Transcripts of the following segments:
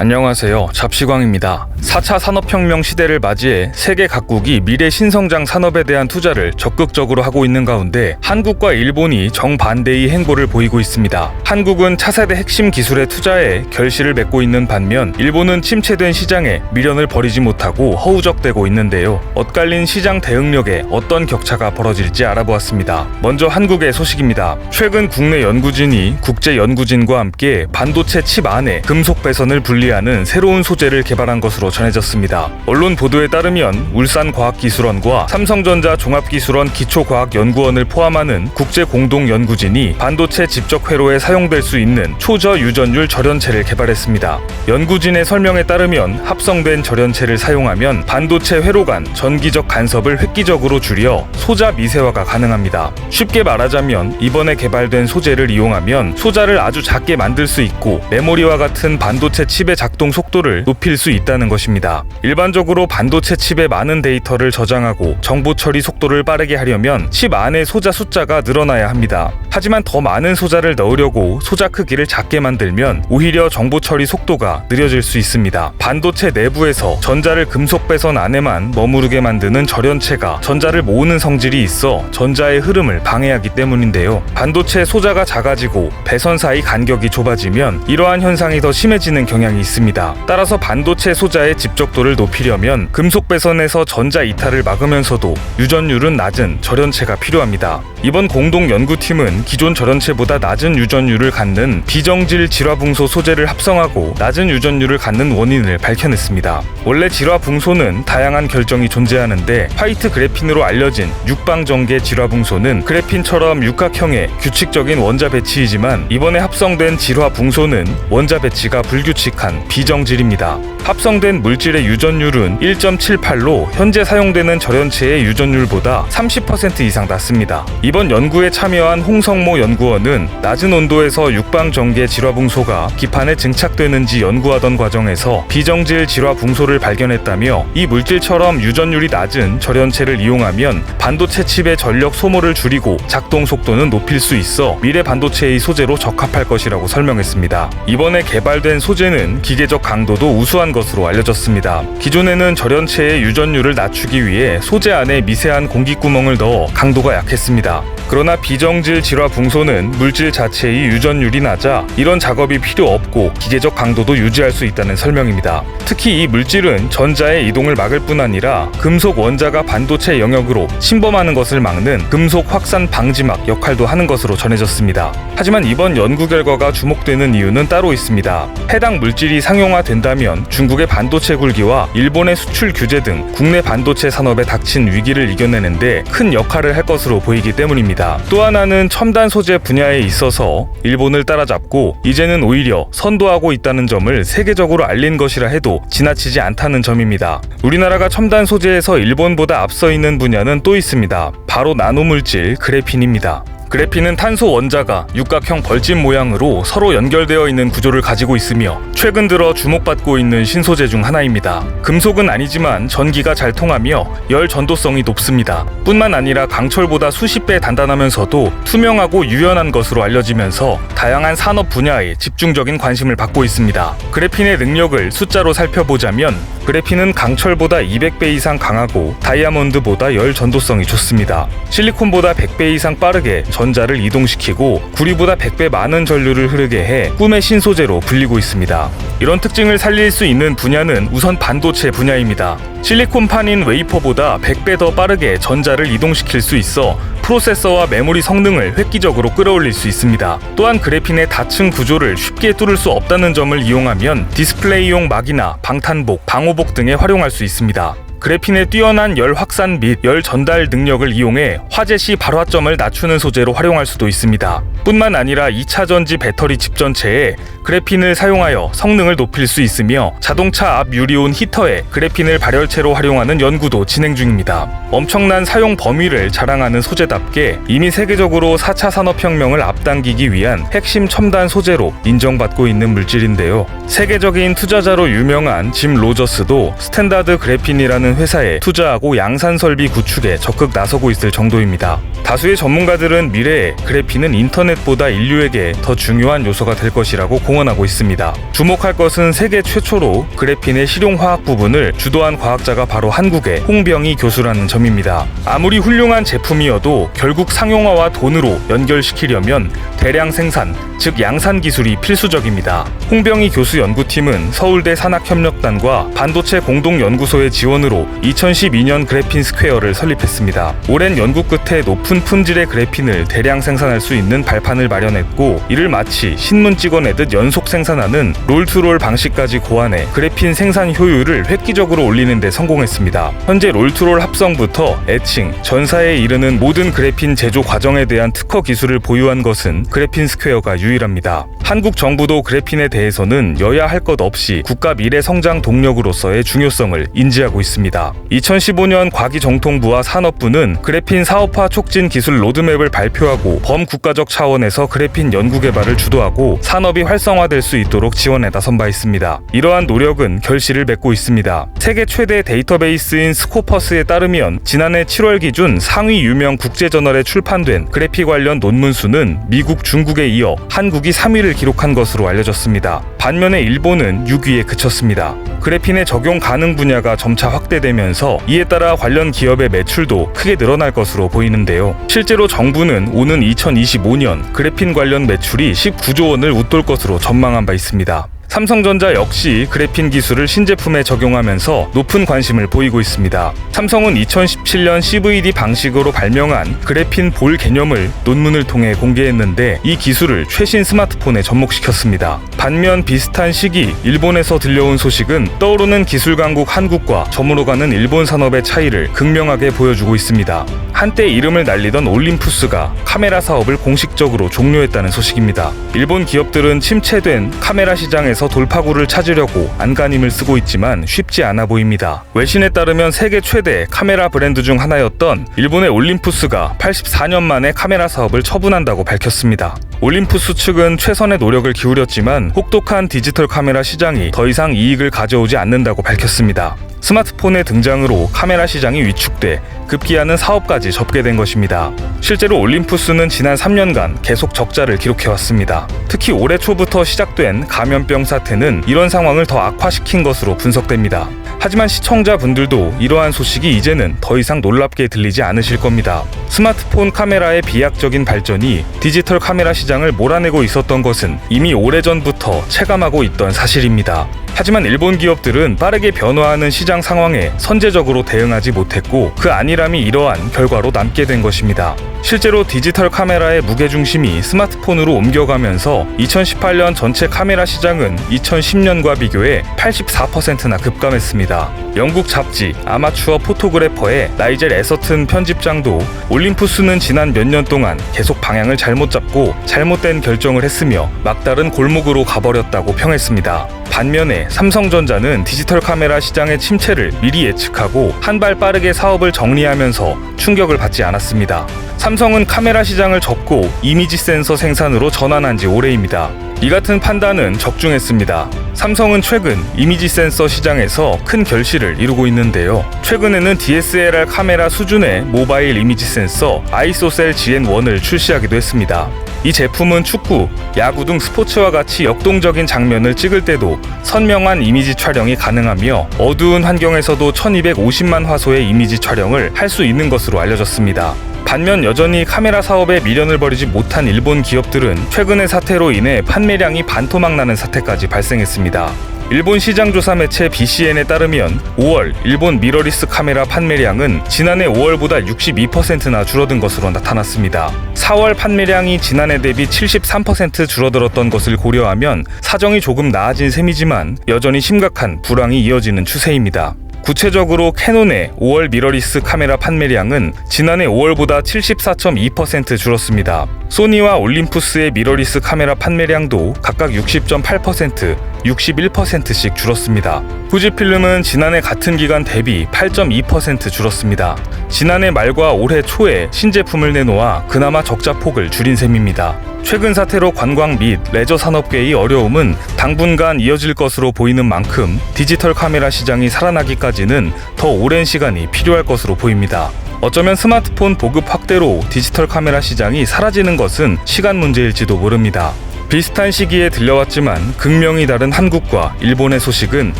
안녕하세요. 잡시광입니다. 4차 산업혁명 시대를 맞이해 세계 각국이 미래 신성장 산업에 대한 투자를 적극적으로 하고 있는 가운데 한국과 일본이 정반대의 행보를 보이고 있습니다. 한국은 차세대 핵심 기술에 투자해 결실을 맺고 있는 반면 일본은 침체된 시장에 미련을 버리지 못하고 허우적대고 있는데요. 엇갈린 시장 대응력에 어떤 격차가 벌어질지 알아보았습니다. 먼저 한국의 소식입니다. 최근 국내 연구진이 국제 연구진과 함께 반도체 칩 안에 금속 배선을 분리하는 새로운 소재를 개발한 것으로 전해졌습니다. 언론 보도에 따르면 울산과학기술원과 삼성전자 종합기술원 기초과학연구원을 포함하는 국제 공동연구진이 반도체 집적 회로에 사용될 수 있는 초저 유전율 절연체를 개발했습니다. 연구진의 설명에 따르면 합성된 절연체를 사용하면 반도체 회로 간 전기적 간섭을 획기적으로 줄여 소자 미세화가 가능합니다. 쉽게 말하자면 이번에 개발된 소재를 이용하면 소자를 아주 작게 만들 수 있고 메모리와 같은 반도체 칩의 작동 속도를 높일 수 있다는 것입니다. 일반적으로 반도체 칩에 많은 데이터를 저장하고 정보 처리 속도를 빠르게 하려면 칩 안에 소자 숫자가 늘어나야 합니다. 하지만 더 많은 소자를 넣으려고 소자 크기를 작게 만들면 오히려 정보 처리 속도가 느려질 수 있습니다. 반도체 내부에서 전자를 금속 배선 안에만 머무르게 만드는 절연체가 전자를 모으는 성질이 있어 전자의 흐름을 방해하기 때문인데요. 반도체 소자가 작아지고 배선 사이 간격이 좁아지면 이러한 현상이 더 심해지는 경향이 있습니다. 따라서 반도체 소자의 집적도를 높이려면 금속 배선에서 전자 이탈을 막으면서도 유전율은 낮은 절연체가 필요합니다. 이번 공동 연구팀은 기존 절연체보다 낮은 유전율을 갖는 비정질 질화붕소 소재를 합성하고 낮은 유전율을 갖는 원인을 밝혀냈습니다. 원래 질화붕소는 다양한 결정이 존재하는데 화이트 그래핀으로 알려진 육방정계 질화붕소는 그래핀처럼 육각형의 규칙적인 원자 배치이지만 이번에 합성된 질화붕소는 원자 배치가 불규칙한 비정질입니다. 합성된 물질의 유전율은 1.78로 현재 사용되는 절연체의 유전율보다 30% 이상 낮습니다. 이번 연구에 참여한 홍성모 연구원은 낮은 온도에서 육방정계 질화붕소가 기판에 증착되는지 연구하던 과정에서 비정질 질화붕소를 발견했다며 이 물질처럼 유전율이 낮은 절연체를 이용하면 반도체 칩의 전력 소모를 줄이고 작동 속도는 높일 수 있어 미래 반도체의 소재로 적합할 것이라고 설명했습니다. 이번에 개발된 소재는 기계적 강도도 우수한 것으로 알려졌습니다. 기존에는 절연체의 유전율을 낮추기 위해 소재 안에 미세한 공기구멍을 넣어 강도가 약했습니다. 그러나 비정질 질화붕소는 물질 자체의 유전율이 낮아 이런 작업이 필요 없고 기계적 강도도 유지할 수 있다는 설명입니다. 특히 이 물질은 전자의 이동을 막을 뿐 아니라 금속 원자가 반도체 영역으로 침범하는 것을 막는 금속 확산 방지막 역할도 하는 것으로 전해졌습니다. 하지만 이번 연구 결과가 주목되는 이유는 따로 있습니다. 해당 물질이 상용화된다면 중국의 반도체 굴기와 일본의 수출 규제 등 국내 반도체 산업에 닥친 위기를 이겨내는데 큰 역할을 할 것으로 보이기 때문입니다. 또 하나는 첨단 소재 분야에 있어서 일본을 따라잡고 이제는 오히려 선도하고 있다는 점을 세계적으로 알린 것이라 해도 지나치지 않다는 점입니다. 우리나라가 첨단 소재에서 일본보다 앞서 있는 분야는 또 있습니다. 바로 나노물질 그래핀입니다. 그래핀은 탄소 원자가 육각형 벌집 모양으로 서로 연결되어 있는 구조를 가지고 있으며 최근 들어 주목받고 있는 신소재 중 하나입니다. 금속은 아니지만 전기가 잘 통하며 열 전도성이 높습니다. 뿐만 아니라 강철보다 수십 배 단단하면서도 투명하고 유연한 것으로 알려지면서 다양한 산업 분야에 집중적인 관심을 받고 있습니다. 그래핀의 능력을 숫자로 살펴보자면 그래핀은 강철보다 200배 이상 강하고 다이아몬드보다 열 전도성이 좋습니다. 실리콘보다 100배 이상 빠르게 전자를 이동시키고 구리보다 100배 많은 전류를 흐르게 해 꿈의 신소재로 불리고 있습니다. 이런 특징을 살릴 수 있는 분야는 우선 반도체 분야입니다. 실리콘판인 웨이퍼보다 100배 더 빠르게 전자를 이동시킬 수 있어 프로세서와 메모리 성능을 획기적으로 끌어올릴 수 있습니다. 또한 그래핀의 다층 구조를 쉽게 뚫을 수 없다는 점을 이용하면 디스플레이용 막이나 방탄복, 방호복 등에 활용할 수 있습니다. 그래핀의 뛰어난 열 확산 및 열 전달 능력을 이용해 화재 시 발화점을 낮추는 소재로 활용할 수도 있습니다. 뿐만 아니라 2차전지 배터리 칩 전체에 그래핀을 사용하여 성능을 높일 수 있으며 자동차 앞 유리온 히터에 그래핀을 발열체로 활용하는 연구도 진행 중입니다. 엄청난 사용 범위를 자랑하는 소재답게 이미 세계적으로 4차 산업혁명을 앞당기기 위한 핵심 첨단 소재로 인정받고 있는 물질인데요. 세계적인 투자자로 유명한 짐 로저스도 스탠다드 그래핀이라는 운영하는 회사에 투자하고 양산 설비 구축에 적극 나서고 있을 정도입니다. 다수의 전문가들은 미래에 그래핀은 인터넷보다 인류에게 더 중요한 요소가 될 것이라고 공언하고 있습니다. 주목할 것은 세계 최초로 그래핀의 실용화학 부분을 주도한 과학자가 바로 한국의 홍병희 교수라는 점입니다. 아무리 훌륭한 제품이어도 결국 상용화와 돈으로 연결시키려면 대량 생산, 즉 양산 기술이 필수적입니다. 홍병희 교수 연구팀은 서울대 산학협력단과 반도체 공동연구소의 지원으로 2012년 그래핀 스퀘어를 설립했습니다. 오랜 연구 끝에 높은 품질의 그래핀을 대량 생산할 수 있는 발판을 마련했고, 이를 마치 신문 찍어내듯 연속 생산하는 롤투롤 방식까지 고안해 그래핀 생산 효율을 획기적으로 올리는 데 성공했습니다. 현재 롤투롤 합성부터 에칭, 전사에 이르는 모든 그래핀 제조 과정에 대한 특허 기술을 보유한 것은 그래핀 스퀘어가 유일합니다. 한국 정부도 그래핀에 대해서는 여야 할 것 없이 국가 미래 성장 동력으로서의 중요성을 인지하고 있습니다. 2015년 과기정통부와 산업부는 그래핀 사업화 촉진 기술 로드맵을 발표하고 범국가적 차원에서 그래핀 연구 개발을 주도하고 산업이 활성화될 수 있도록 지원에 나선 바 있습니다. 이러한 노력은 결실을 맺고 있습니다. 세계 최대 데이터베이스인 스코퍼스에 따르면 지난해 7월 기준 상위 유명 국제저널에 출판된 그래피 관련 논문 수는 미국, 중국에 이어 한국이 3위를 기록한 것으로 알려졌습니다. 반면에 일본은 6위에 그쳤습니다. 그래핀의 적용 가능 분야가 점차 확대되면서 이에 따라 관련 기업의 매출도 크게 늘어날 것으로 보이는데요. 실제로 정부는 오는 2025년 그래핀 관련 매출이 19조 원을 웃돌 것으로 전망한 바 있습니다. 삼성전자 역시 그래핀 기술을 신제품에 적용하면서 높은 관심을 보이고 있습니다. 삼성은 2017년 CVD 방식으로 발명한 그래핀 볼 개념을 논문을 통해 공개했는데, 이 기술을 최신 스마트폰에 접목시켰습니다. 반면 비슷한 시기 일본에서 들려온 소식은 떠오르는 기술 강국 한국과 저물어 가는 일본 산업의 차이를 극명하게 보여주고 있습니다. 한때 이름을 날리던 올림푸스가 카메라 사업을 공식적으로 종료했다는 소식입니다. 일본 기업들은 침체된 카메라 시장에서 돌파구를 찾으려고 안간힘을 쓰고 있지만 쉽지 않아 보입니다. 외신에 따르면 세계 최대 카메라 브랜드 중 하나였던 일본의 올림푸스가 84년 만에 카메라 사업을 처분한다고 밝혔습니다. 올림푸스 측은 최선의 노력을 기울였지만 혹독한 디지털 카메라 시장이 더 이상 이익을 가져오지 않는다고 밝혔습니다. 스마트폰의 등장으로 카메라 시장이 위축돼 급기야는 사업까지 접게 된 것입니다. 실제로 올림푸스는 지난 3년간 계속 적자를 기록해왔습니다. 특히 올해 초부터 시작된 감염병 사태는 이런 상황을 더 악화시킨 것으로 분석됩니다. 하지만 시청자분들도 이러한 소식이 이제는 더 이상 놀랍게 들리지 않으실 겁니다. 스마트폰 카메라의 비약적인 발전이 디지털 카메라 시장을 몰아내고 있었던 것은 이미 오래전부터 체감하고 있던 사실입니다. 하지만 일본 기업들은 빠르게 변화하는 시장 상황에 선제적으로 대응하지 못했고, 그 안일함이 이러한 결과로 남게 된 것입니다. 실제로 디지털 카메라의 무게중심이 스마트폰으로 옮겨가면서 2018년 전체 카메라 시장은 2010년과 비교해 84%나 급감했습니다. 영국 잡지 아마추어 포토그래퍼의 나이젤 에서튼 편집장도 올림푸스는 지난 몇 년 동안 계속 방향을 잘못 잡고 잘못된 결정을 했으며 막다른 골목으로 가버렸다고 평했습니다. 반면에 삼성전자는 디지털 카메라 시장의 침체를 미리 예측하고 한 발 빠르게 사업을 정리하면서 충격을 받지 않았습니다. 삼성은 카메라 시장을 접고 이미지 센서 생산으로 전환한 지 오래입니다. 이 같은 판단은 적중했습니다. 삼성은 최근 이미지 센서 시장에서 큰 결실을 이루고 있는데요. 최근에는 DSLR 카메라 수준의 모바일 이미지 센서 아이소셀 GN1을 출시하기도 했습니다. 이 제품은 축구, 야구 등 스포츠와 같이 역동적인 장면을 찍을 때도 선명한 이미지 촬영이 가능하며 어두운 환경에서도 1250만 화소의 이미지 촬영을 할 수 있는 것으로 알려졌습니다. 반면 여전히 카메라 사업에 미련을 버리지 못한 일본 기업들은 최근의 사태로 인해 판매량이 반토막나는 사태까지 발생했습니다. 일본 시장조사 매체 BCN에 따르면 5월 일본 미러리스 카메라 판매량은 지난해 5월보다 62%나 줄어든 것으로 나타났습니다. 4월 판매량이 지난해 대비 73% 줄어들었던 것을 고려하면 사정이 조금 나아진 셈이지만 여전히 심각한 불황이 이어지는 추세입니다. 구체적으로 캐논의 5월 미러리스 카메라 판매량은 지난해 5월보다 74.2% 줄었습니다. 소니와 올림푸스의 미러리스 카메라 판매량도 각각 60.8%, 61%씩 줄었습니다. 후지필름은 지난해 같은 기간 대비 8.2% 줄었습니다. 지난해 말과 올해 초에 신제품을 내놓아 그나마 적자 폭을 줄인 셈입니다. 최근 사태로 관광 및 레저 산업계의 어려움은 당분간 이어질 것으로 보이는 만큼 디지털 카메라 시장이 살아나기까지는 더 오랜 시간이 필요할 것으로 보입니다. 어쩌면 스마트폰 보급 확대로 디지털 카메라 시장이 사라지는 것은 시간 문제일지도 모릅니다. 비슷한 시기에 들려왔지만 극명히 다른 한국과 일본의 소식은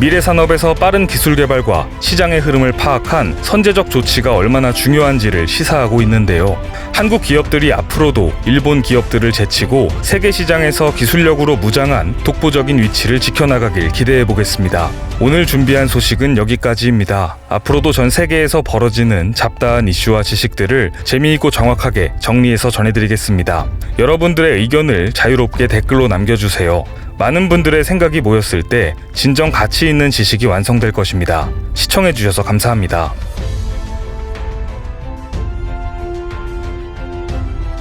미래 산업에서 빠른 기술 개발과 시장의 흐름을 파악한 선제적 조치가 얼마나 중요한지를 시사하고 있는데요. 한국 기업들이 앞으로도 일본 기업들을 제치고 세계 시장에서 기술력으로 무장한 독보적인 위치를 지켜나가길 기대해 보겠습니다. 오늘 준비한 소식은 여기까지입니다. 앞으로도 전 세계에서 벌어지는 잡다한 이슈와 지식들을 재미있고 정확하게 정리해서 전해드리겠습니다. 여러분들의 의견을 자유롭게 댓글로 남겨주세요. 많은 분들의 생각이 모였을 때 진정 가치 있는 지식이 완성될 것입니다. 시청해주셔서 감사합니다.